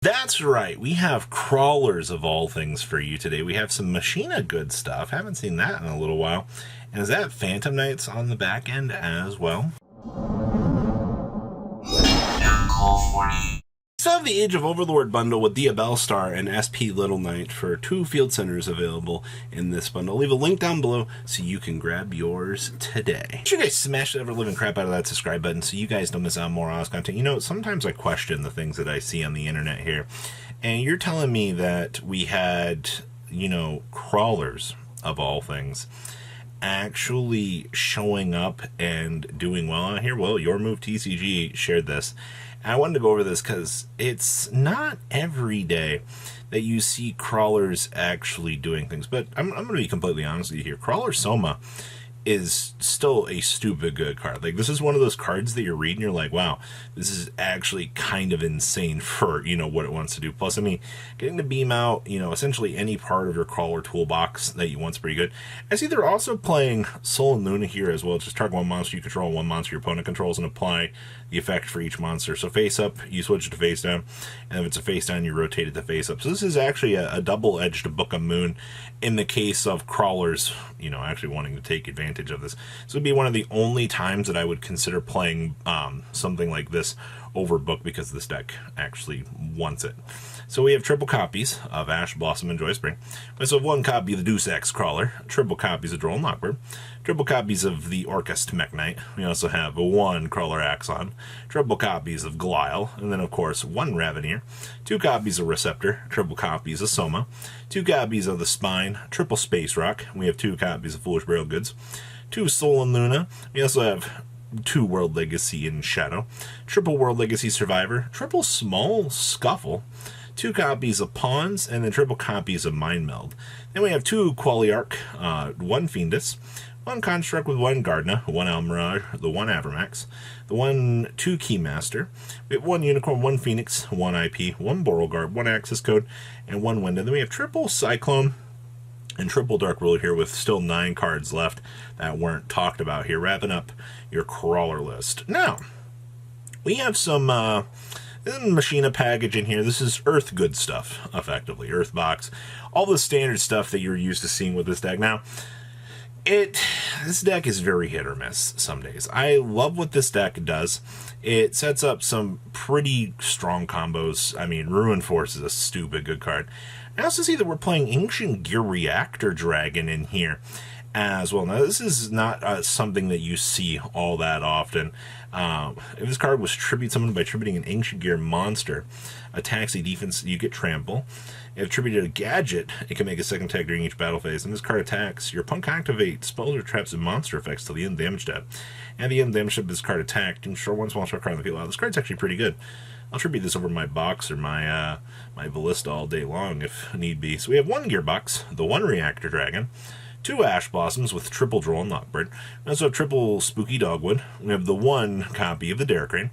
That's right. We have Krawlers of all things for you today. We have some Machina good stuff. Haven't seen that in a little while. And is that Phantom Knights on the back end as well? So have the Age of Overlord bundle with Diabell Star and SP Little Knight for 2 field centers available in this bundle. I'll leave a link down below so you can grab yours today. Make sure you guys smash the ever-living crap out of that subscribe button so you guys don't miss out on more honest content. You know, sometimes I question the things that I see on the internet here. And you're telling me that we had, you know, Krawlers of all things actually showing up and doing well on here. Well, Your Move TCG shared this. And I wanted to go over this because it's not every day that you see Krawlers actually doing things. But I'm going to be completely honest with you here. Krawler Soma is still a stupid good card. Like, this is one of those cards that you read and you're like, wow, this is actually kind of insane for, you know, what it wants to do. Plus, I mean, getting to beam out, you know, essentially any part of your Krawler toolbox that you want's pretty good. I see they're also playing Sol and Luna here as well. Just target one monster you control, one monster your opponent controls, and apply the effect for each monster. So face up, you switch it to face down, and if it's a face down, you rotate it to face up. So this is actually a double-edged Book of Moon in the case of Krawlers, you know, actually wanting to take advantage of this. This would be one of the only times that I would consider playing something like this over Book, because this deck actually wants it. So we have triple copies of Ash Blossom and Joy Spring. We also have one copy of the Deus Ex Crawler, triple copies of Droll and Lockbird, triple copies of the Orcust Mech Knight. We also have one Crawler Axon, triple copies of Glial, and then of course one Raveneer, 2 copies of Receptor, triple copies of Soma, 2 copies of the Spine, triple Space Rock. We have 2 copies of Foolish Burial Goods, 2 Sol and Luna. We also have 2 World Legacy in Shadow, triple World Legacy Survivor, triple Small Scuffle, 2 copies of Pawns, and then triple copies of Mind Meld. Then we have 2 Qualiarch, 1 Fiendus, 1 Construct with 1 Gardna, 1 Almirage, the 1 Avermax, the 2 Keymaster. We have 1 Unicorn, 1 Phoenix, 1 IP, 1 Beauregard, 1 Access Code, and 1 Wind. And then we have triple Cyclone and triple Dark Ruler here with still 9 cards left that weren't talked about here, wrapping up your Krawler list. Now, we have some Machina package in here. This is Earth good stuff, effectively. Earth box. All the standard stuff that you're used to seeing with this deck. Now, this deck is very hit or miss some days. I love what this deck does. It sets up some pretty strong combos. I mean, Ruin Force is a stupid good card. I also see that we're playing Ancient Gear Reactor Dragon in here as well. Now, this is not something that you see all that often. If this card was tribute summoned by tributing an Ancient Gear monster, attacks a defense, you get trample. If tributed a gadget, it can make a second attack during each battle phase. And this card attacks, your opponent can activate spells or traps and monster effects till the end of the damage step. And the end of the damage step, this card attacked, and show one small card on the field. Wow, this card's actually pretty good. I'll tribute this over my box or my my Ballista all day long if need be. So we have 1 Gearbox, the 1 Reactor Dragon, 2 Ash Blossoms with triple Droll and Lockbird. We also have triple Spooky Dogwood. We have the 1 copy of the Daracrane,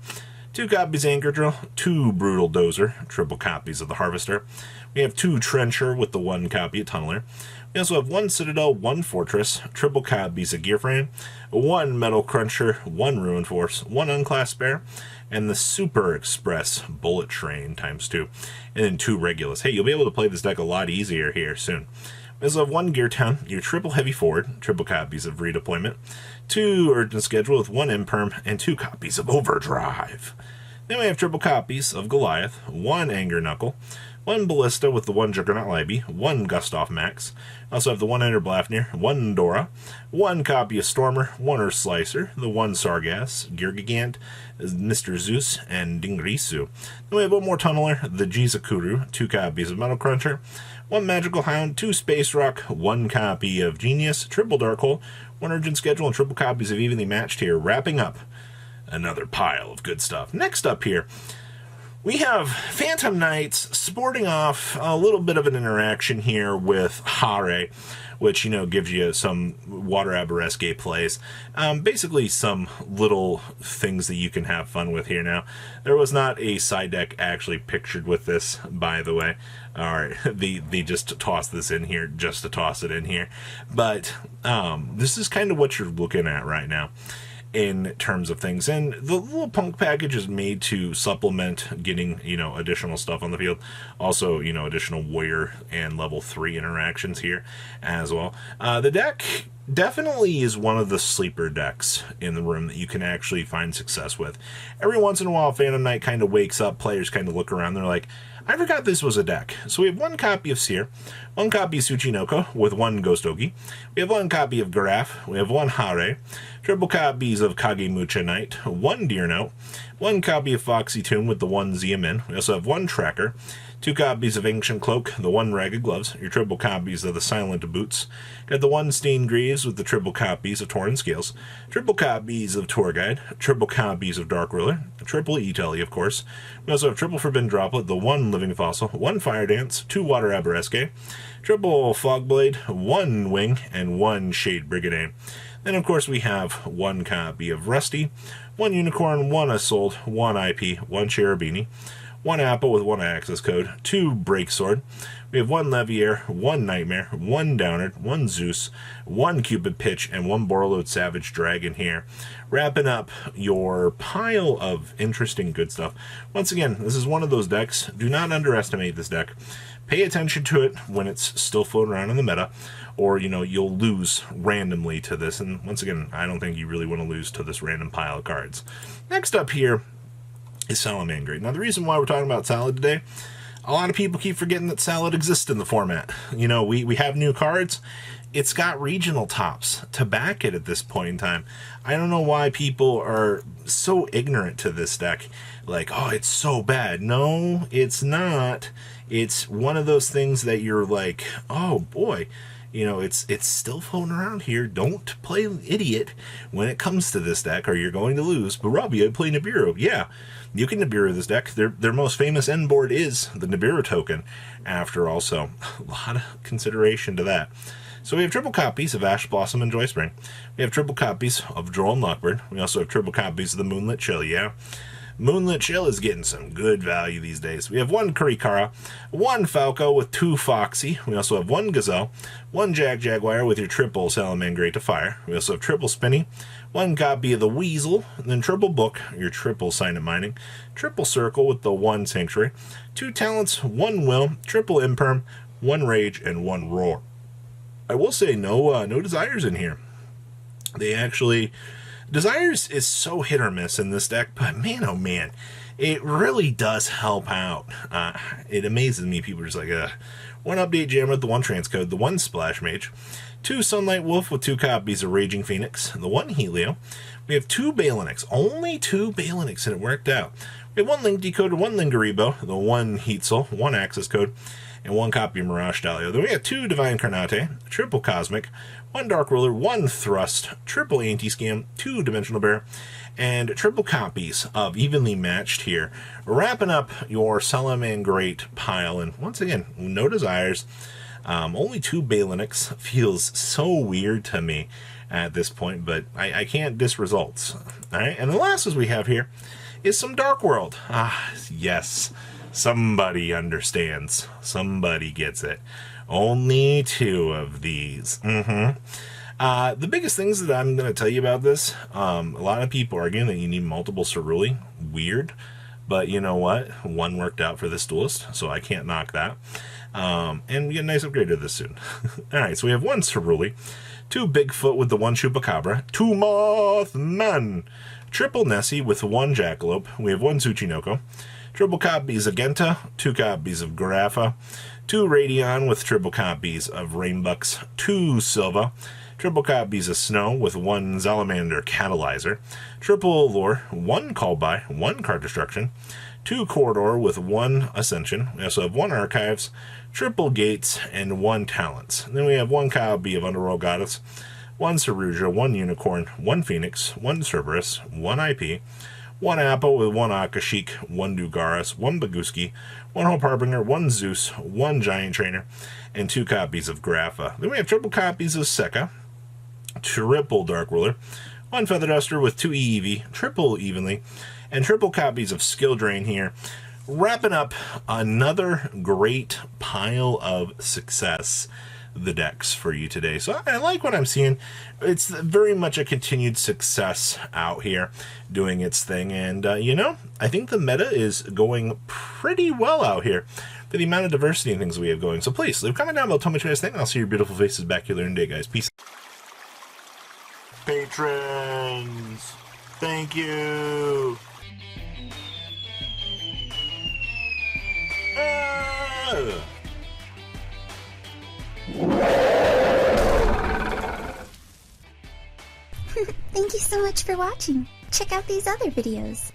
2 copies of Anchor Drill, 2 Brutal Dozer, triple copies of the Harvester. We have 2 Trencher with the 1 copy of Tunneler. We also have 1 Citadel, 1 Fortress, triple copies of Gearframe, 1 Metal Cruncher, 1 Ruin Force, 1 Unclassed Spare, and the Super Express Bullet Train ×2, and then 2 Regulus. Hey, you'll be able to play this deck a lot easier here soon. We also have 1 Gear Town, your triple Heavy Forward, triple copies of Redeployment, 2 Urgent Schedule with 1 Imperm, and 2 copies of Overdrive. Then we have triple copies of Goliath, 1 Anger Knuckle, 1 Ballista with the 1 Juggernaut Libby, 1 Gustav Max. Also have the 1 Ender Blafnir, 1 Dora, 1 copy of Stormer, 1 Earth Slicer, the 1 Sargass, Gear Gigant, Mr. Zeus, and Dingrisu. Then we have 1 more Tunneler, the Jizakuru, 2 copies of Metal Cruncher, 1 Magical Hound, 2 Space Rock, 1 copy of Genius, triple Dark Hole, 1 Urgent Schedule, and triple copies of Evenly Matched here, wrapping up another pile of good stuff. Next up here, we have Phantom Knights sporting off a little bit of an interaction here with Hare, which, you know, gives you some Water Aberresque plays. Basically some little things that you can have fun with here. Now, there was not a side deck actually pictured with this, by the way. Alright, they just tossed this in here just to toss it in here. But this is kind of what you're looking at right now. in terms of things. And the little punk package is made to supplement getting, additional stuff on the field. Also, additional warrior and level 3 interactions here as well. The deck definitely is one of the sleeper decks in the room that you can actually find success with. Every once in a while, Phantom Knight kind of wakes up, players kind of look around, they're like, I forgot this was a deck. So we have one copy of Seer, one copy of Tsuchinoko with one Ghost Ogi. We have one copy of Graf, we have one Hare, triple copies of Kagemucha Knight, one Deer Note, one copy of Foxy Tomb with the one Xiamen. We also have one Tracker, two copies of Ancient Cloak, the one Ragged Gloves, your triple copies of the Silent Boots, got the one Stained Greaves with the triple copies of Torn Scales, triple copies of Tour Guide, triple copies of Dark Ruler, triple E-Telly, of course. We also have triple Forbidden Droplet, the one Living Fossil, one Fire Dance, two Water Aberraske, triple Fogblade, one Wing, and one Shade Brigade. Then, of course, we have one copy of Rusty, one Unicorn, one Assault, one IP, one Cherubini, one Apple with one access code, two Breaksword. We have one Levier, one Nightmare, one Downard, one Zeus, one Cupid Pitch, and one Borreload Savage Dragon here. Wrapping up your pile of interesting good stuff. Once again, this is one of those decks. Do not underestimate this deck. Pay attention to it when it's still floating around in the meta, or, you'll lose randomly to this. And once again, I don't think you really want to lose to this random pile of cards. Next up here is Salamangreat. Now, the reason why we're talking about Salad today, a lot of people keep forgetting that Salad exists in the format. We have new cards. It's got regional tops to back it at this point in time. I don't know why people are so ignorant to this deck. Like, oh, it's so bad. No, it's not. It's one of those things that you're like, oh boy, it's still floating around here. Don't play idiot when it comes to this deck, or you're going to lose. But Robbie, I play Nibiru. Yeah, you can Nibiru this deck. Their most famous end board is the Nibiru token, after all. So a lot of consideration to that. So we have triple copies of Ash Blossom and Joy Spring. We have triple copies of Droll and Lockbird. We also have triple copies of the Moonlit Chill. Yeah, Moonlit Chill is getting some good value these days. We have one Kurikara, one Falco with two Foxy. We also have one Gazelle, one Jaguar with your triple Salamangreat to fire. We also have triple Spinny, one copy of the Weasel, and then triple Book, your triple Signet Mining, triple Circle with the one Sanctuary, two Talents, one Will, triple Imperm, one Rage, and one Roar. I will say no Desires in here. They actually... Desires is so hit or miss in this deck, but man, oh man, it really does help out. It amazes me. People are just like, one Update Jammer with the one Transcode, the one Splash Mage, two Sunlight Wolf with two copies of Raging Phoenix, the one Helio. We have two Balinix, only two Balinix, and it worked out. We have one Link Decoder, one Lingaribo, the one Heat Soul, one Access Code, and one copy of Mirage Dalio. Then we have two Divine Carnate, triple Cosmic, one Dark Ruler, one Thrust, triple Anti-Scam, two Dimensional Bear, and triple copies of Evenly Matched here. Wrapping up your Salamangreat pile, and once again, no Desires. Only two Balinix feels so weird to me at this point, but I can't diss results. All right, and the last as we have here is some Dark World. Ah, yes. Somebody understands. Somebody gets it. Only two of these. The biggest things that I'm going to tell you about this, a lot of people arguing that you need multiple Ceruli. Weird. But you know what? One worked out for this duelist, so I can't knock that. And we get a nice upgrade to this soon. Alright, so we have one Ceruli, two Bigfoot with the one Chupacabra, two Mothman, triple Nessie with one Jackalope. We have one Tsuchinoko. Triple copies of Genta, two copies of Grapha, two Radion with triple copies of Rainbucks, two Silva, triple copies of Snow with one Salamander Catalyzer, triple Lure, one Call By, one Card Destruction, two Corridor with one Ascension. We also have one Archives, triple Gates, and one Talents. And then we have one copy of Underworld Goddess, one Saruja, one Unicorn, one Phoenix, one Cerberus, one IP, one Apple with one Akashic, one Dugaris, one Baguski, one Hope Harbinger, one Zeus, one Giant Trainer, and two copies of Grapha. Then we have triple copies of Sekka, triple Dark Ruler, one Feather Duster with two EEV, triple Evenly, and triple copies of Skill Drain here. Wrapping up another great pile of success the decks for you today. So I like what I'm seeing. It's very much a continued success out here doing its thing. And, you know, I think the meta is going pretty well out here for the amount of diversity and things we have going. So please, leave a comment down below. Tell me what you guys think. And I'll see your beautiful faces back here later today, guys. Peace. Patrons, thank you. Thank you so much for watching. Check out these other videos.